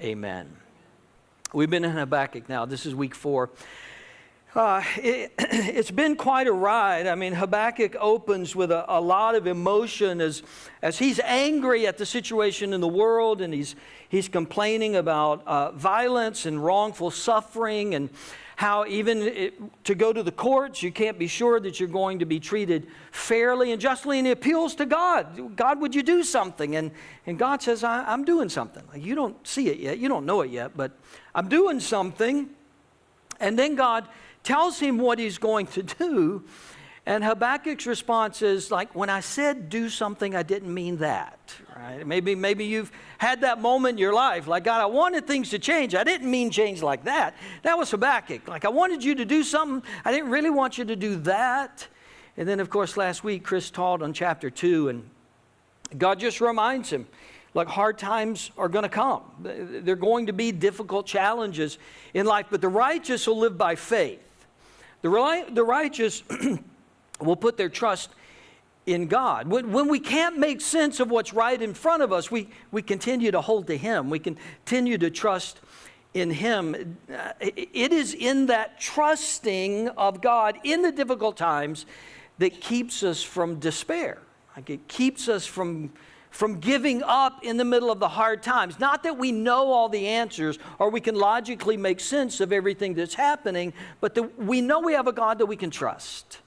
amen. We've been in Habakkuk now. This is week 4. It's been quite a ride. I mean, Habakkuk opens with a lot of emotion as he's angry at the situation in the world, and he's complaining about violence and wrongful suffering, and how even to go to the courts, you can't be sure that you're going to be treated fairly and justly, and he appeals to God. God, would you do something? And God says, I'm doing something. You don't see it yet. You don't know it yet, but I'm doing something. And then God tells him what he's going to do. And Habakkuk's response is like, when I said do something, I didn't mean that. Right? Maybe you've had that moment in your life. Like, God, I wanted things to change. I didn't mean change like that. That was Habakkuk. Like, I wanted you to do something. I didn't really want you to do that. And then, of course, last week, Chris taught on chapter 2. And God just reminds him, like, hard times are going to come. They're going to be difficult challenges in life. But the righteous will live by faith. The righteous will put their trust in God. When we can't make sense of what's right in front of us, we continue to hold to Him. We continue to trust in Him. It is in that trusting of God in the difficult times that keeps us from despair. Like, it keeps us from giving up in the middle of the hard times. Not that we know all the answers or we can logically make sense of everything that's happening, but we know we have a God that we can trust.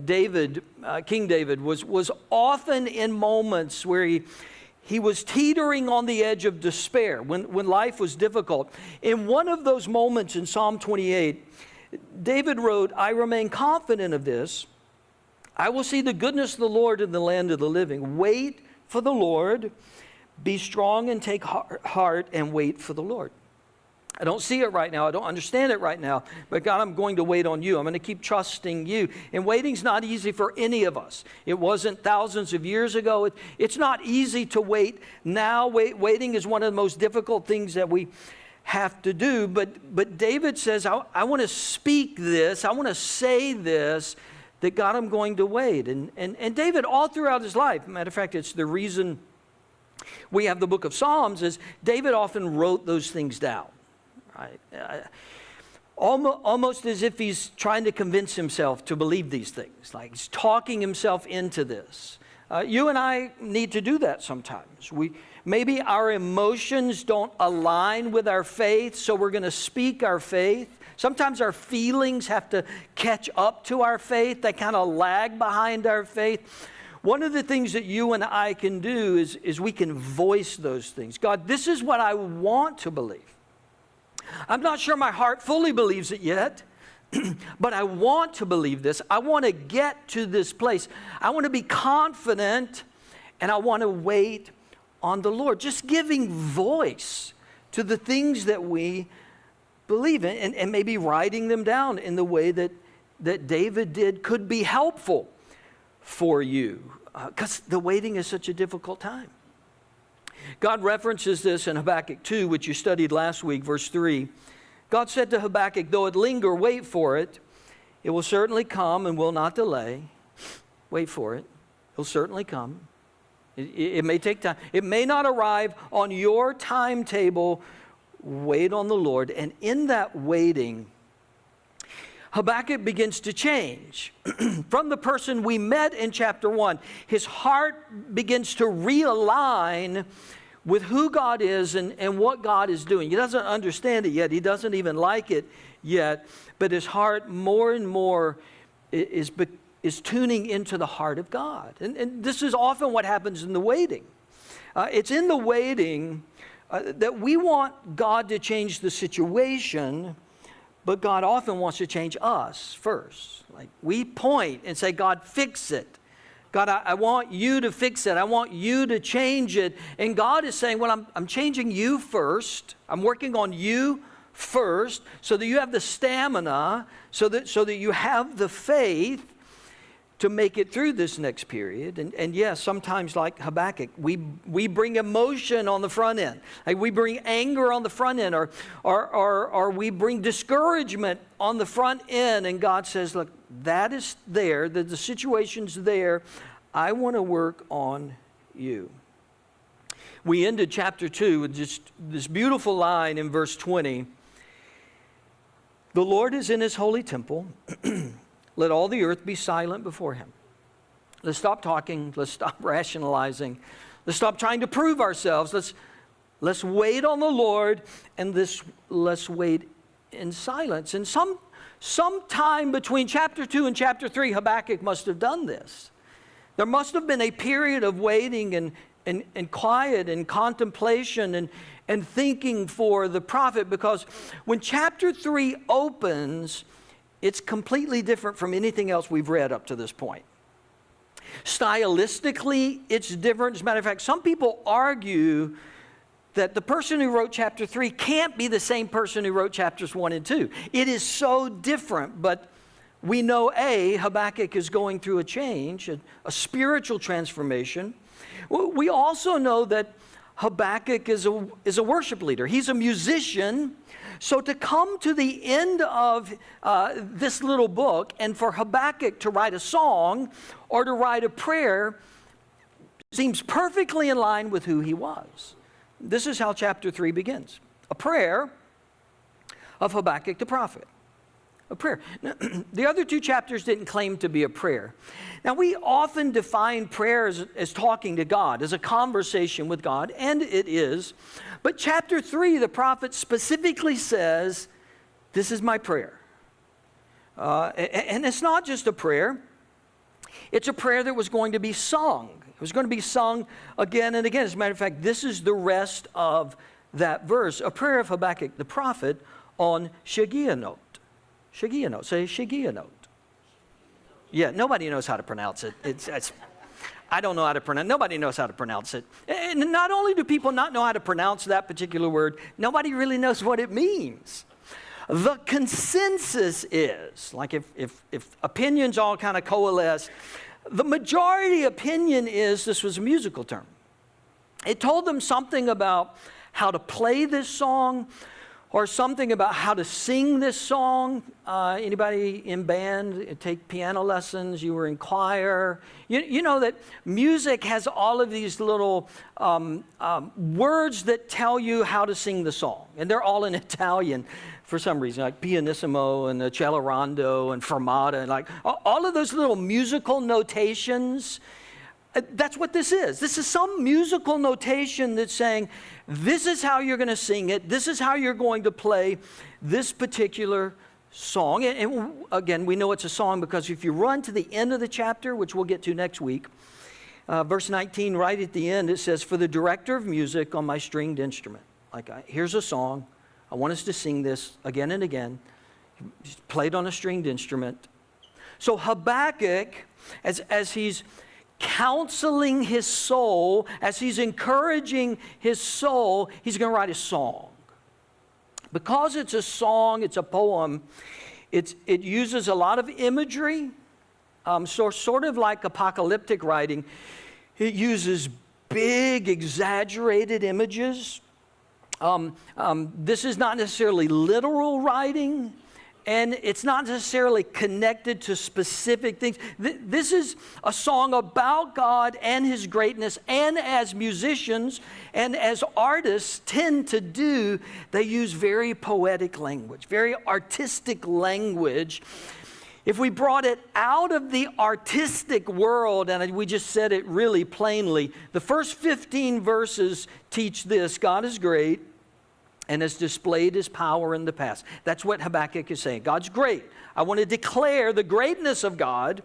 King David was often in moments where he was teetering on the edge of despair when life was difficult. In one of those moments in Psalm 28, David wrote, I remain confident of this. I will see the goodness of the Lord in the land of the living. Wait for the Lord, be strong and take heart and wait for the Lord. I don't see it right now. I don't understand it right now. But God, I'm going to wait on you. I'm going to keep trusting you. And waiting's not easy for any of us. It wasn't thousands of years ago. It's not easy to wait now. Waiting is one of the most difficult things that we have to do. But David says, I want to speak this. I want to say this, that God, I'm going to wait. And David, all throughout his life, matter of fact, it's the reason we have the book of Psalms, is David often wrote those things down. Right? Almost as if he's trying to convince himself to believe these things. Like, he's talking himself into this. You and I need to do that sometimes. Maybe our emotions don't align with our faith, so we're going to speak our faith. Sometimes our feelings have to catch up to our faith. They kind of lag behind our faith. One of the things that you and I can do is we can voice those things. God, this is what I want to believe. I'm not sure my heart fully believes it yet, but I want to believe this. I want to get to this place. I want to be confident, and I want to wait on the Lord. Just giving voice to the things that we believe in, and maybe writing them down in the way that David did could be helpful for you, because the waiting is such a difficult time. God references this in Habakkuk 2, which you studied last week, verse 3. God said to Habakkuk, though it linger, wait for it. It will certainly come and will not delay. Wait for it. It will certainly come. It may take time. It may not arrive on your timetable. Wait on the Lord. And in that waiting, Habakkuk begins to change. From the person we met in chapter 1, his heart begins to realign with who God is and what God is doing. He doesn't understand it yet. He doesn't even like it yet. But his heart more and more is tuning into the heart of God. And this is often what happens in the waiting. It's in the waiting that we want God to change the situation, but God often wants to change us first. Like, we point and say, God, fix it. God, I want you to fix it. I want you to change it. And God is saying, well, I'm changing you first. I'm working on you first so that you have the stamina, so that you have the faith to make it through this next period. And yes, sometimes like Habakkuk, we bring emotion on the front end. Like, we bring anger on the front end, or we bring discouragement on the front end. And God says, look, that is there, the situation's there. I want to work on you. We ended chapter 2 with just this beautiful line in verse 20. The Lord is in his holy temple. Let all the earth be silent before him. Let's stop talking. Let's stop rationalizing. Let's stop trying to prove ourselves. Let's wait on the Lord, and let's wait in silence. And some time between chapter 2 and chapter 3, Habakkuk must have done this. There must have been a period of waiting and quiet and contemplation and thinking for the prophet, because when chapter 3 opens, it's completely different from anything else we've read up to this point. Stylistically, it's different. As a matter of fact, some people argue that the person who wrote chapter 3 can't be the same person who wrote chapters 1 and 2. It is so different, but we know, Habakkuk is going through a change, a spiritual transformation. We also know that Habakkuk is a worship leader. He's a musician. So to come to the end of this little book and for Habakkuk to write a song or to write a prayer seems perfectly in line with who he was. This is how chapter 3 begins. A prayer of Habakkuk the prophet. A prayer. Now, the other 2 chapters didn't claim to be a prayer. Now, we often define prayer as talking to God, as a conversation with God, and it is. But chapter 3, the prophet specifically says, this is my prayer. And it's not just a prayer. It's a prayer that was going to be sung. It was going to be sung again and again. As a matter of fact, this is the rest of that verse. A prayer of Habakkuk the prophet on Shigionoth. Shigionoth. Say Shigionoth. Yeah, nobody knows how to pronounce it. I don't know how to pronounce it. Nobody knows how to pronounce it. And not only do people not know how to pronounce that particular word, nobody really knows what it means. The consensus is, like if opinions all kind of coalesce, the majority opinion is this was a musical term. It told them something about how to play this song, or something about how to sing this song. Anybody in band take piano lessons? You were in choir. You know that music has all of these little words that tell you how to sing the song. And they're all in Italian for some reason, like pianissimo and accelerando and fermata. And like all of those little musical notations. That's what this is. This is some musical notation that's saying, this is how you're going to sing it. This is how you're going to play this particular song. And again, we know it's a song because if you run to the end of the chapter, which we'll get to next week, verse 19, right at the end, it says, for the director of music on my stringed instrument. Like, here's a song. I want us to sing this again and again. It's played on a stringed instrument. So Habakkuk, as he's counseling his soul, as he's encouraging his soul, he's going to write a song. Because it's a song, it's a poem, it uses a lot of imagery, so sort of like apocalyptic writing. It uses big, exaggerated images. This is not necessarily literal writing. And it's not necessarily connected to specific things. This is a song about God and His greatness. And as musicians and as artists tend to do, they use very poetic language, very artistic language. If we brought it out of the artistic world, and we just said it really plainly, the first 15 verses teach this: God is great and has displayed His power in the past. That's what Habakkuk is saying. God's great. I want to declare the greatness of God,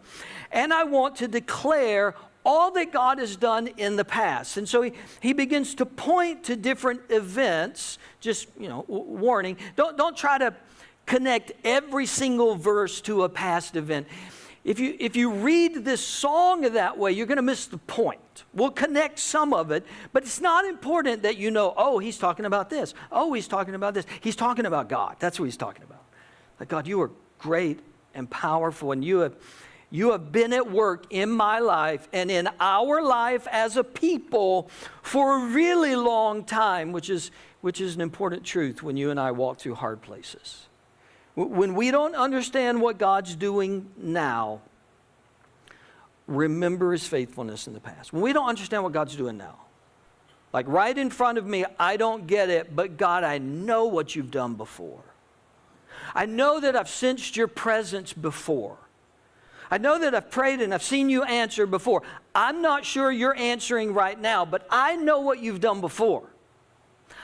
and I want to declare all that God has done in the past. And so he begins to point to different events. Just, warning, don't try to connect every single verse to a past event. If you read this song that way, you're going to miss the point. We'll connect some of it, but it's not important that you know, oh, he's talking about this. Oh, he's talking about this. He's talking about God. That's what he's talking about. Like, God, you are great and powerful, and you have been at work in my life and in our life as a people for a really long time, which is an important truth when you and I walk through hard places. When we don't understand what God's doing now, remember His faithfulness in the past. When we don't understand what God's doing now, Like right in front of me, I don't get it, but God, I know what you've done before. I know that I've sensed your presence before. I know that I've prayed and I've seen you answer before. I'm not sure you're answering right now, but I know what you've done before.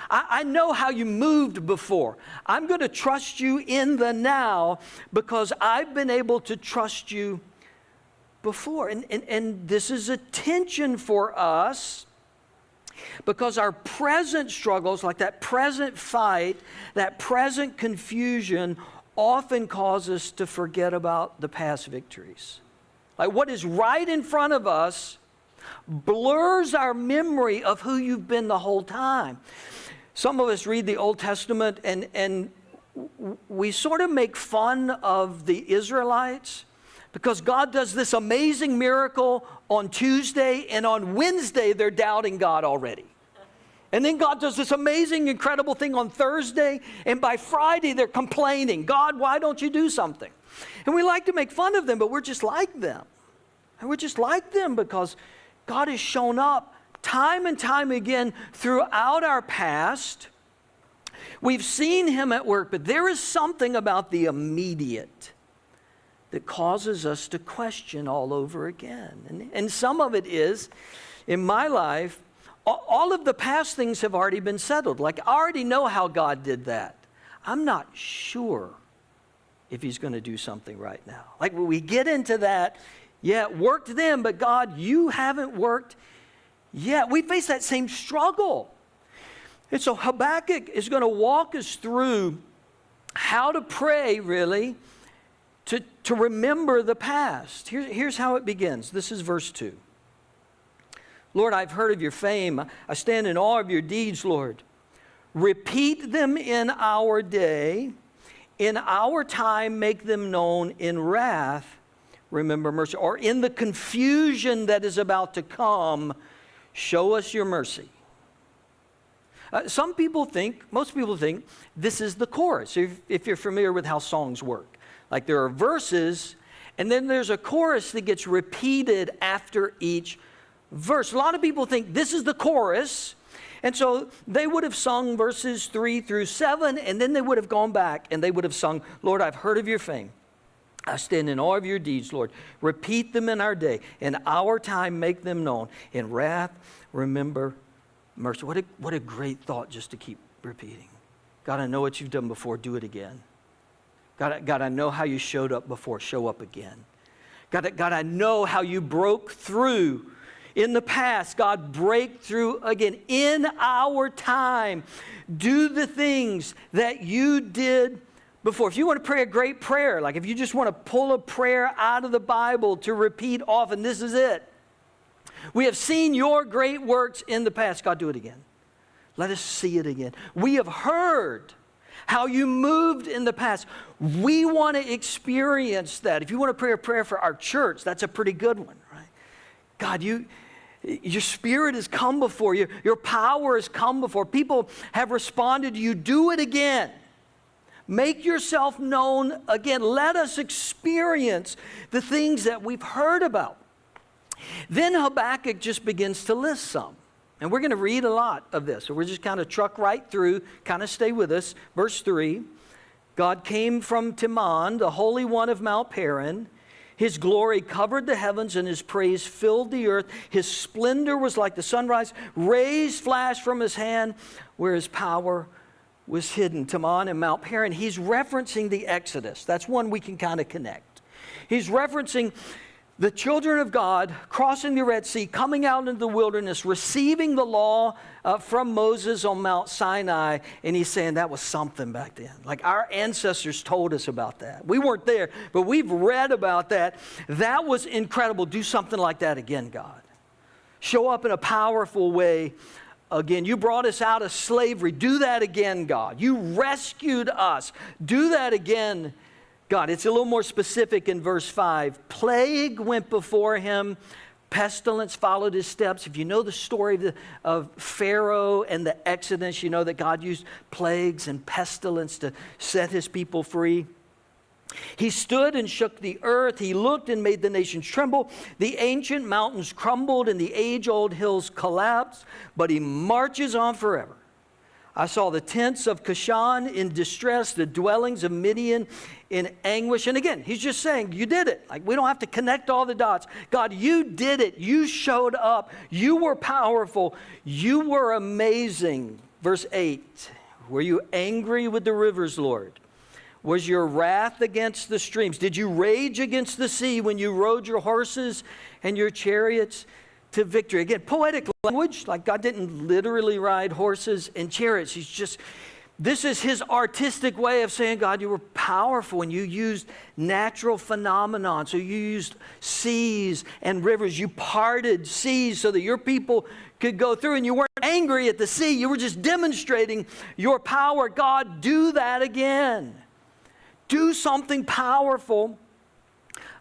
I know how you moved before. I'm going to trust you in the now because I've been able to trust you before. And this is a tension for us because our present struggles, like that present fight, that present confusion, often cause us to forget about the past victories. Like what is right in front of us blurs our memory of who you've been the whole time. Some of us read the Old Testament and we sort of make fun of the Israelites because God does this amazing miracle on Tuesday, and on Wednesday they're doubting God already. And then God does this amazing, incredible thing on Thursday, and by Friday they're complaining, God, why don't you do something? And we like to make fun of them, but we're just like them. And we're just like them because God has shown up time and time again throughout our past. We've seen him at work, but there is something about the immediate that causes us to question all over again. And some of it is, in my life, all of the past things have already been settled. Like, I already know how God did that. I'm not sure if he's going to do something right now. Like, when we get into that, yeah, it worked then, but God, you haven't worked yet. We face that same struggle. And so Habakkuk is going to walk us through how to pray, really, to remember the past. Here's how it begins. This is verse 2. Lord, I've heard of your fame. I stand in awe of your deeds, Lord. Repeat them in our day. In our time, make them known. In wrath, remember mercy. Or in the confusion that is about to come, show us your mercy. Most people think this is the chorus, if you're familiar with how songs work. Like there are verses, and then there's a chorus that gets repeated after each verse. A lot of people think this is the chorus, and so they would have sung verses 3 through 7, and then they would have gone back and they would have sung, Lord, I've heard of your fame. I stand in awe of your deeds, Lord. Repeat them in our day. In our time, make them known. In wrath, remember mercy. What a great thought just to keep repeating. God, I know what you've done before. Do it again. God, I know how you showed up before. Show up again. God, I know how you broke through in the past. God, break through again. In our time, do the things that you did before. If you want to pray a great prayer, like if you just want to pull a prayer out of the Bible to repeat often, this is it. We have seen your great works in the past. God, do it again. Let us see it again. We have heard how you moved in the past. We want to experience that. If you want to pray a prayer for our church, that's a pretty good one, right? God, your spirit has come before you. Your power has come before. People have responded to you. Do it again. Make yourself known again. Let us experience the things that we've heard about. Then Habakkuk just begins to list some. And we're going to read a lot of this. So we're just kind of truck right through, kind of stay with us. Verse 3, God came from Teman, the Holy One of Mount Paran. His glory covered the heavens and his praise filled the earth. His splendor was like the sunrise. Rays flashed from his hand where his power was hidden. Teman and Mount Paran. He's referencing the Exodus. That's one we can kind of connect. He's referencing the children of God crossing the Red Sea, coming out into the wilderness, receiving the law from Moses on Mount Sinai, and he's saying that was something back then. Like our ancestors told us about that. We weren't there, but we've read about that. That was incredible. Do something like that again, God. Show up in a powerful way again. You brought us out of slavery. Do that again, God. You rescued us. Do that again, God. It's a little more specific in verse 5. Plague went before him. Pestilence followed his steps. If you know the story of Pharaoh and the Exodus, you know that God used plagues and pestilence to set his people free. He stood and shook the earth. He looked and made the nations tremble. The ancient mountains crumbled and the age-old hills collapsed, but he marches on forever. I saw the tents of Cushan in distress, the dwellings of Midian in anguish. And again, he's just saying, you did it. Like, we don't have to connect all the dots. God, you did it. You showed up. You were powerful. You were amazing. Verse 8, were you angry with the rivers, Lord? Was your wrath against the streams? Did you rage against the sea when you rode your horses and your chariots to victory? Again, poetic language, like God didn't literally ride horses and chariots. This is his artistic way of saying, God, you were powerful and you used natural phenomenon. So you used seas and rivers. You parted seas so that your people could go through, and you weren't angry at the sea. You were just demonstrating your power. God, do that again. Do something powerful.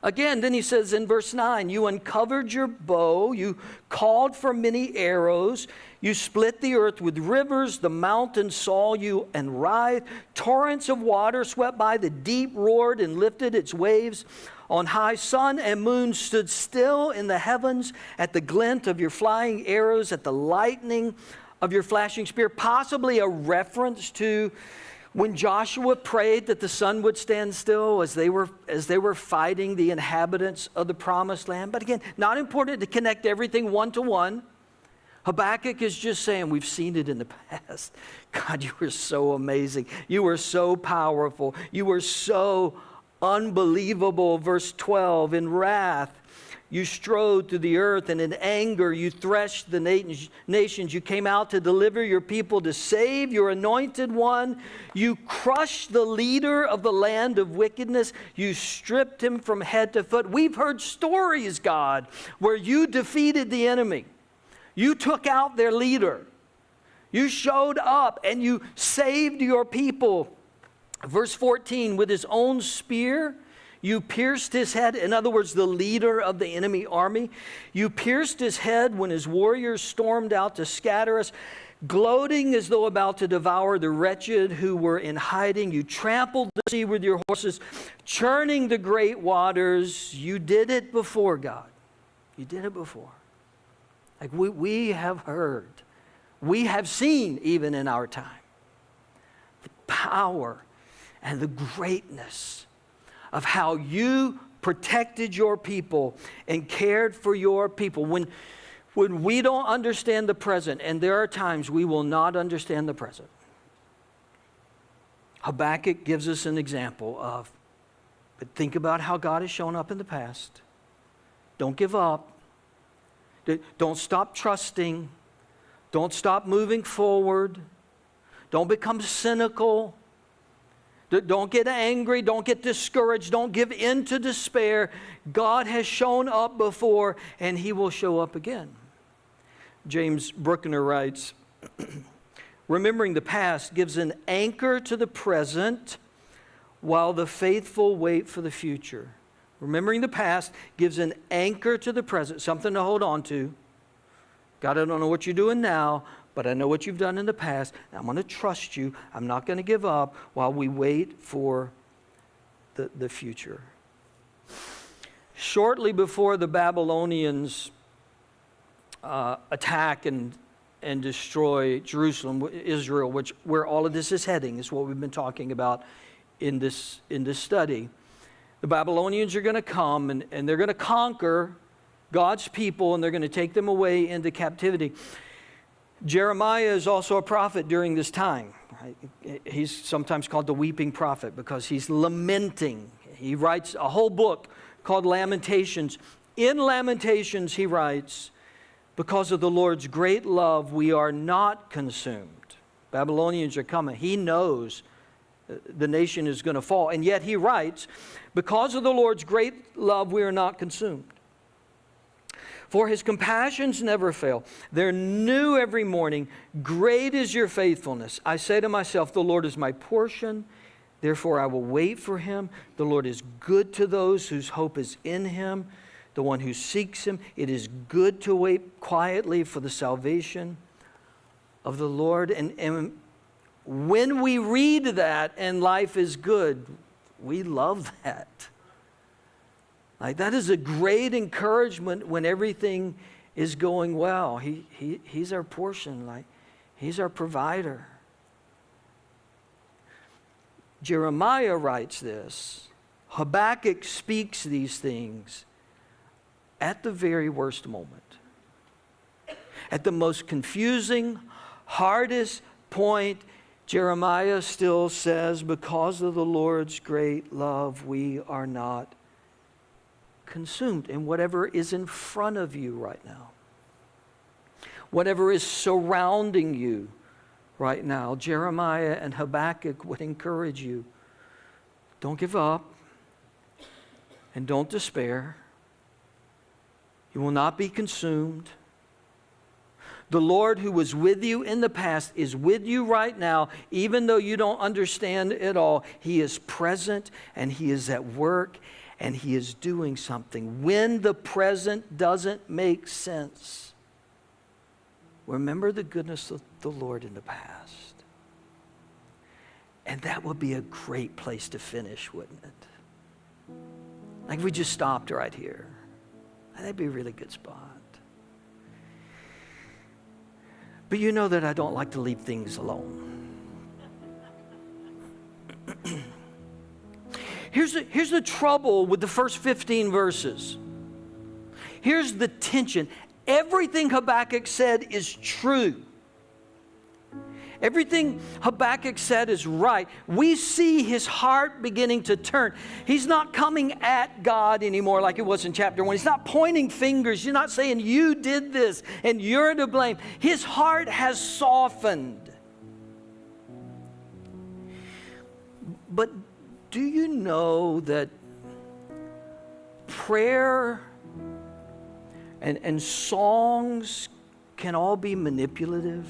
Again, then he says in verse 9, you uncovered your bow, you called for many arrows, you split the earth with rivers, the mountains saw you and writhed, torrents of water swept by, the deep roared and lifted its waves on high. Sun and moon stood still in the heavens at the glint of your flying arrows, at the lightning of your flashing spear. Possibly a reference to when Joshua prayed that the sun would stand still as they were fighting the inhabitants of the promised land. But again, not important to connect everything one to one. Habakkuk is just saying, we've seen it in the past. God, you were so amazing. You were so powerful. You were so unbelievable. Verse 12, in wrath, you strode through the earth, and in anger you threshed the nations. You came out to deliver your people, to save your anointed one. You crushed the leader of the land of wickedness. You stripped him from head to foot. We've heard stories, God, where you defeated the enemy. You took out their leader. You showed up and you saved your people. Verse 14, with his own spear, you pierced his head. In other words, the leader of the enemy army. You pierced his head when his warriors stormed out to scatter us, gloating as though about to devour the wretched who were in hiding. You trampled the sea with your horses, churning the great waters. You did it before, God. You did it before. Like we have heard, we have seen even in our time, the power and the greatness of how you protected your people and cared for your people. When we don't understand the present, and there are times we will not understand the present, Habakkuk gives us an example of, but think about how God has shown up in the past. Don't give up. Don't stop trusting. Don't stop moving forward. Don't become cynical. Don't get angry. Don't get discouraged. Don't give in to despair. God has shown up before, and he will show up again. James Bruckner writes, remembering the past gives an anchor to the present while the faithful wait for the future. Remembering the past gives an anchor to the present, something to hold on to. God, I don't know what you're doing now, but I know what you've done in the past. I'm going to trust you. I'm not going to give up while we wait for the future. Shortly before the Babylonians attack and destroy Jerusalem, Israel, where all of this is heading, is what we've been talking about in this study. The Babylonians are going to come and they're going to conquer God's people, and they're going to take them away into captivity. Jeremiah is also a prophet during this time. Right? He's sometimes called the weeping prophet because he's lamenting. He writes a whole book called Lamentations. In Lamentations, he writes, because of the Lord's great love, we are not consumed. Babylonians are coming. He knows the nation is going to fall. And yet he writes, because of the Lord's great love, we are not consumed. For his compassions never fail. They're new every morning. Great is your faithfulness. I say to myself, the Lord is my portion. Therefore I will wait for him. The Lord is good to those whose hope is in him, the one who seeks him. It is good to wait quietly for the salvation of the Lord. And when we read that and life is good, We love that. Like, that is a great encouragement when everything is going well. He's our portion. Like, He's our provider. Jeremiah writes this. Habakkuk speaks these things at the very worst moment. At the most confusing, hardest point, Jeremiah still says, because of the Lord's great love, we are not consumed in whatever is in front of you right now. Whatever is surrounding you right now. Jeremiah and Habakkuk would encourage you. Don't give up and don't despair. You will not be consumed. The Lord who was with you in the past is with you right now, even though you don't understand it all. He is present and He is at work and He is doing something. When the present doesn't make sense, remember the goodness of the Lord in the past. And that would be a great place to finish, wouldn't it? Like if we just stopped right here. That'd be a really good spot. But you know that I don't like to leave things alone. Here's the trouble with the first 15 verses. Here's the tension. Everything Habakkuk said is true. Everything Habakkuk said is right. We see his heart beginning to turn. He's not coming at God anymore like it was in chapter 1. He's not pointing fingers. He's not saying, you did this and you're to blame. His heart has softened. But do you know that prayer and songs can all be manipulative?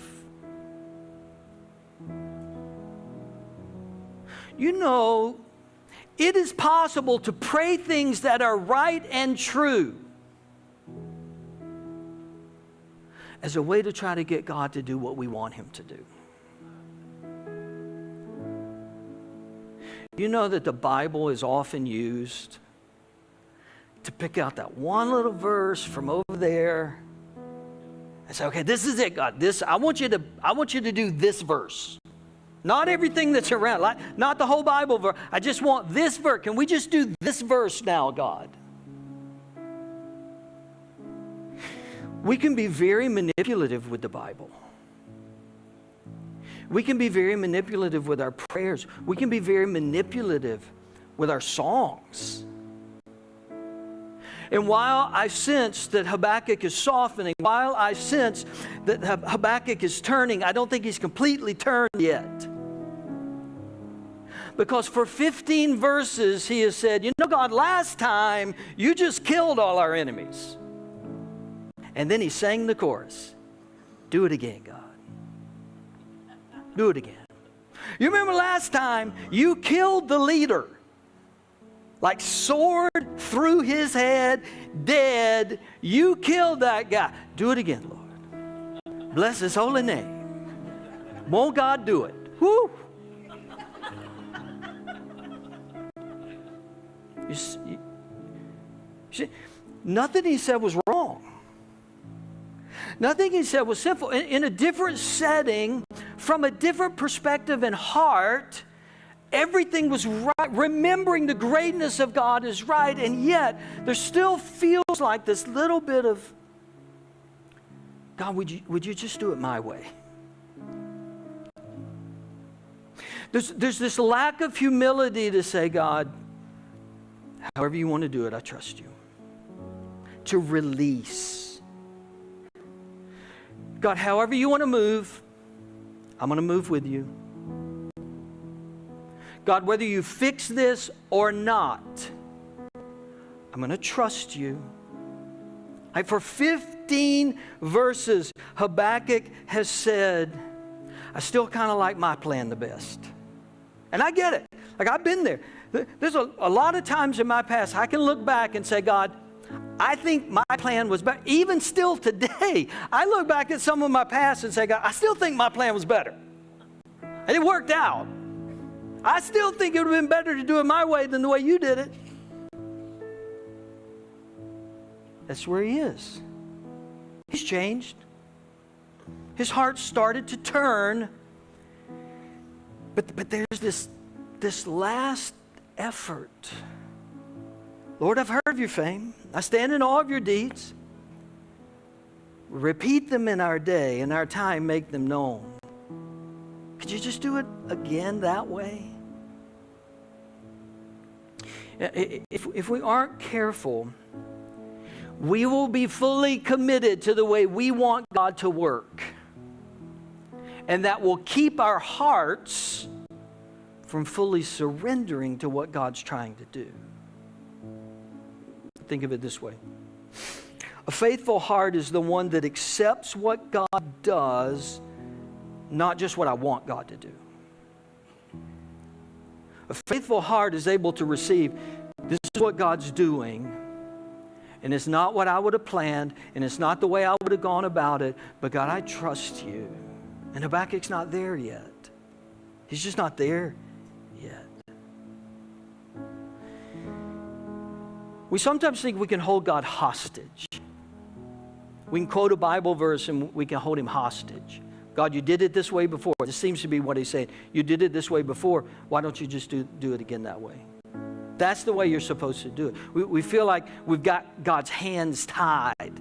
You know, it is possible to pray things that are right and true as a way to try to get God to do what we want Him to do. You know that the Bible is often used to pick out that one little verse from over there and say, okay, this is it, God. I want you to do this verse. Not everything that's around, not the whole Bible verse. I just want this verse. Can we just do this verse now, God? We can be very manipulative with the Bible. We can be very manipulative with our prayers. We can be very manipulative with our songs. And while I sense that Habakkuk is softening, while I sense that Habakkuk is turning, I don't think he's completely turned yet. Because for 15 verses, he has said, you know, God, last time you just killed all our enemies. And then he sang the chorus. Do it again, God. Do it again. You remember last time you killed the leader. Like sword through his head, dead. You killed that guy. Do it again, Lord. Bless His holy name. Won't God do it? Woo! Nothing he said was wrong. Nothing he said was sinful. In a different setting, from a different perspective and heart, everything was right. Remembering the greatness of God is right, and yet there still feels like this little bit of, God, would you just do it my way? There's this lack of humility to say, God, however you want to do it, I trust you. To release. God, however you want to move, I'm going to move with you. God, whether you fix this or not, I'm going to trust you. Like for 15 verses, Habakkuk has said, I still kind of like my plan the best. And I get it. Like I've been there. There's a lot of times in my past, I can look back and say, God, I think my plan was better. Even still today, I look back at some of my past and say, God, I still think my plan was better. And it worked out. I still think it would have been better to do it my way than the way you did it. That's where he is. He's changed. His heart started to turn. But there's this last effort. Lord, I've heard of your fame. I stand in awe of your deeds. Repeat them in our day, in our time, make them known. Could you just do it again that way? If we aren't careful, we will be fully committed to the way we want God to work. And that will keep our hearts from fully surrendering to what God's trying to do. Think of it this way. A faithful heart is the one that accepts what God does, not just what I want God to do. A faithful heart is able to receive, this is what God's doing, and it's not what I would have planned, and it's not the way I would have gone about it, but God, I trust you. And Habakkuk's not there yet. He's just not there yet. We sometimes think we can hold God hostage. We can quote a Bible verse and we can hold him hostage. God, you did it this way before. This seems to be what he's saying. You did it this way before. Why don't you just do it again that way? That's the way you're supposed to do it. We feel like we've got God's hands tied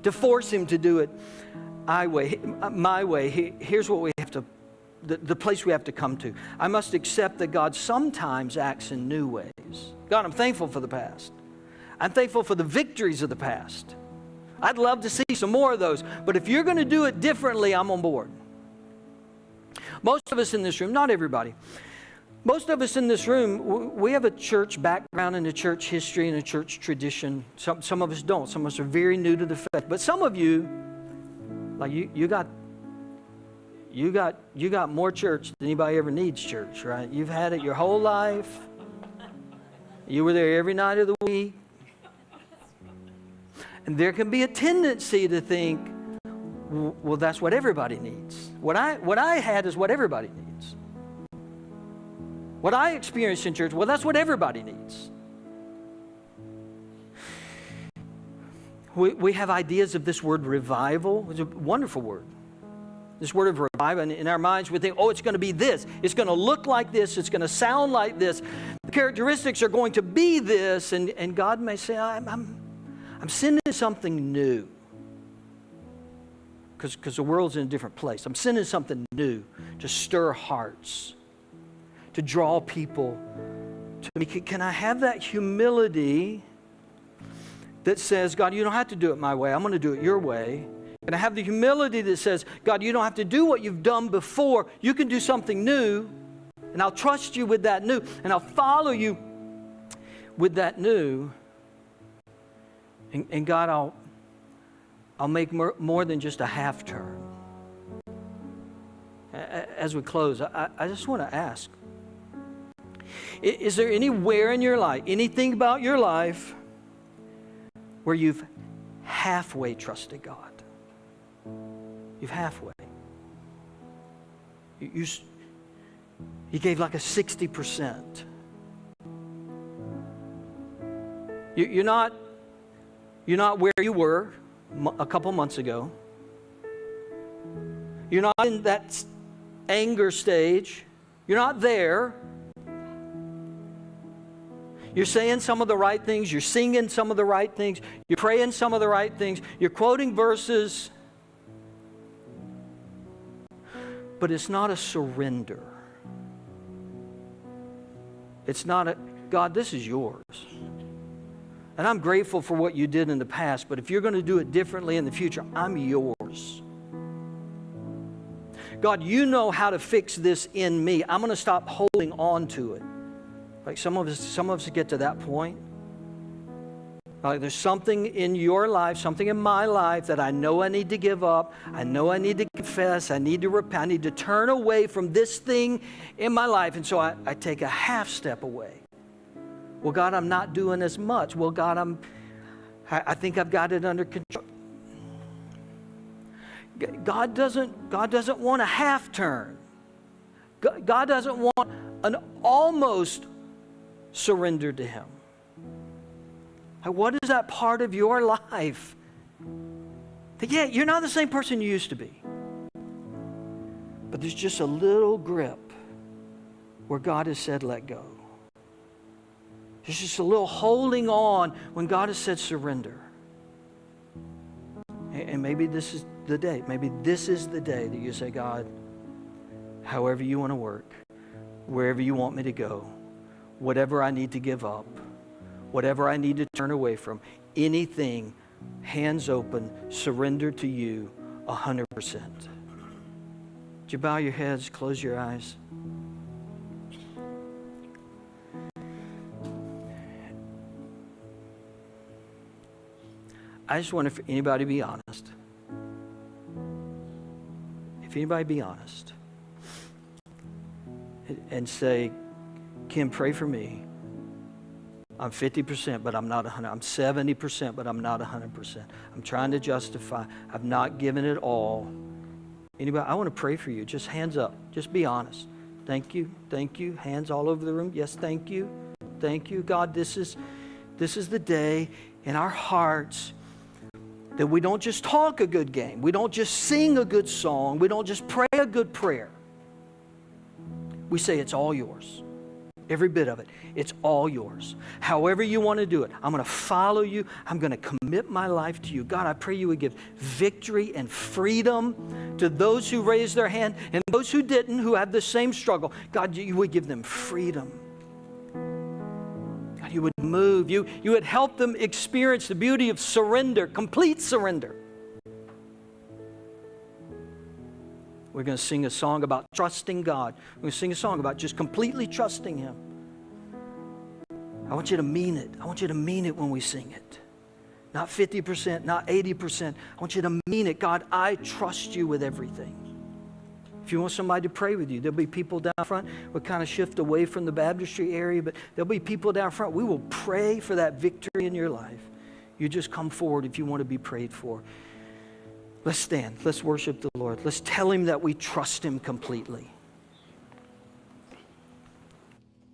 to force him to do it my way. Here's what we have to, the place we have to come to. I must accept that God sometimes acts in new ways. God, I'm thankful for the past. I'm thankful for the victories of the past. I'd love to see some more of those. But if you're going to do it differently, I'm on board. Most of us in this room, not everybody, most of us in this room, we have a church background and a church history and a church tradition. Some of us don't. Some of us are very new to the faith. But some of you, like you got more church than anybody ever needs church, right? You've had it your whole life. You were there every night of the week. And there can be a tendency to think, well, that's what everybody needs. What I had is what everybody needs. What I experienced in church, well, that's what everybody needs. We have ideas of this word revival. It's a wonderful word. This word of revival, and in our minds we think, oh, it's going to be this. It's going to look like this. It's going to sound like this. The characteristics are going to be this. And God may say, I'm sending something new. Because the world's in a different place. I'm sending something new to stir hearts, to draw people to me. Can I have that humility that says, God, you don't have to do it my way. I'm going to do it your way. Can I have the humility that says, God, you don't have to do what you've done before. You can do something new, and I'll trust you with that new, and I'll follow you with that new. And God, I'll make more than just a half turn. As we close, I just want to ask, is there anywhere in your life, anything about your life, where you've halfway trusted God? You've halfway. You gave like a 60%. You're not where you were a couple months ago. You're not in that anger stage. You're not there. You're saying some of the right things. You're singing some of the right things. You're praying some of the right things. You're quoting verses. But it's not a surrender. It's not a, God, this is yours. And I'm grateful for what you did in the past, but if you're going to do it differently in the future, I'm yours. God, you know how to fix this in me. I'm going to stop holding on to it. Like some of us get to that point. Like there's something in your life, something in my life that I know I need to give up. I know I need to confess. I need to repent. I need to turn away from this thing in my life. And so I take a half step away. Well, God, I'm not doing as much. Well, God, I think I've got it under control. God doesn't want a half turn. God doesn't want an almost surrender to Him? What is that part of your life that, yeah, you're not the same person you used to be, but there's just a little grip where God has said, let go. There's just a little holding on when God has said, surrender. And maybe this is the day. Maybe this is the day that you say, God, however you want to work, wherever you want me to go, whatever I need to give up, whatever I need to turn away from, anything, hands open, surrender to you 100%. Would you bow your heads, close your eyes? I just wonder if anybody be honest. If anybody be honest and say, Kim, pray for me. I'm 50%, but I'm not 100. I'm 70%, but I'm not 100%. I'm trying to justify. I've not given it all. Anybody? I want to pray for you. Just hands up. Just be honest. Thank you. Thank you. Hands all over the room. Yes, thank you. Thank you. God, this is the day in our hearts that we don't just talk a good game. We don't just sing a good song. We don't just pray a good prayer. We say it's all yours. Every bit of it. It's all yours. However you want to do it. I'm going to follow you. I'm going to commit my life to you. God, I pray you would give victory and freedom to those who raised their hand and those who didn't, who had the same struggle. God, you would give them freedom. God, you would move. You would help them experience the beauty of surrender, complete surrender. We're going to sing a song about trusting God. We're going to sing a song about just completely trusting Him. I want you to mean it. I want you to mean it when we sing it. Not 50%, not 80%. I want you to mean it. God, I trust you with everything. If you want somebody to pray with you, there'll be people down front. We'll kind of shift away from the baptistry area, but there'll be people down front. We will pray for that victory in your life. You just come forward if you want to be prayed for. Let's stand. Let's worship the Lord. Let's tell Him that we trust Him completely.